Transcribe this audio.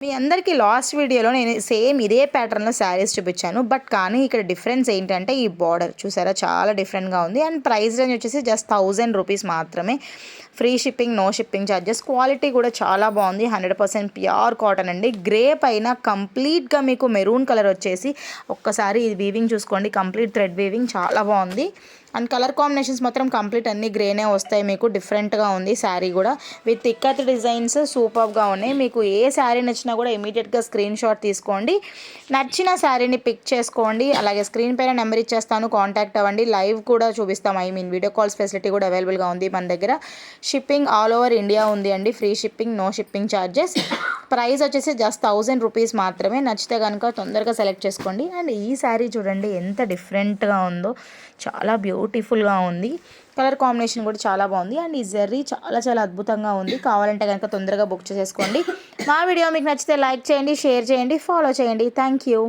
మీ అందరికీ లాస్ట్ వీడియోలో నేను సేమ్ ఇదే ప్యాటర్న్లో శారీస్ చూపించాను. బట్ కానీ ఇక్కడ డిఫరెన్స్ ఏంటంటే ఈ బార్డర్ చూసారా, చాలా డిఫరెంట్గా ఉంది. అండ్ ప్రైస్ రేంజ్ వచ్చేసి జస్ట్ 1000 రూపీస్ మాత్రమే. Free shipping, no shipping charges. Quality కూడా చాలా బాగుంది. 100% ప్యూర్ కాటన్ అండి. గ్రే పైన కంప్లీట్గా మీకు మెరూన్ కలర్ వచ్చేసి, ఒక్కసారి ఇది వీవింగ్ చూసుకోండి, కంప్లీట్ థ్రెడ్ వీవింగ్ చాలా బాగుంది. అండ్ కలర్ కాంబినేషన్స్ మాత్రం కంప్లీట్ అన్ని గ్రేనే వస్తాయి. మీకు డిఫరెంట్గా ఉంది శారీ కూడా. విత్ ఇక్కత్ డిజైన్స్ సూపర్గా ఉన్నాయి. మీకు ఏ శారీ నచ్చినా కూడా ఇమీడియట్గా స్క్రీన్ షాట్ తీసుకోండి. నచ్చిన శారీని పిక్ చేసుకోండి. అలాగే స్క్రీన్ పైన నెంబర్ ఇచ్చేస్తాను, కాంటాక్ట్ అవ్వండి. లైవ్ కూడా చూపిస్తాం, వీడియో కాల్స్ ఫెసిలిటీ కూడా అవైలబుల్గా ఉంది మన దగ్గర. షిప్పింగ్ ఆల్ ఓవర్ ఇండియా ఉంది అండి. Free shipping, no shipping charges. Price వచ్చేసి జస్ట్ 1000 రూపీస్ మాత్రమే. నచ్చితే కనుక తొందరగా సెలెక్ట్ చేసుకోండి. అండ్ ఈ శారీ చూడండి ఎంత డిఫరెంట్గా ఉందో, చాలా బ్యూటిఫుల్గా ఉంది. కలర్ కాంబినేషన్ కూడా చాలా బాగుంది. అండ్ ఈ జర్రీ చాలా చాలా అద్భుతంగా ఉంది. కావాలంటే కనుక తొందరగా బుక్ చేసేసుకోండి. మా వీడియో మీకు నచ్చితే లైక్ చేయండి, షేర్ చేయండి, ఫాలో చేయండి. Thank you.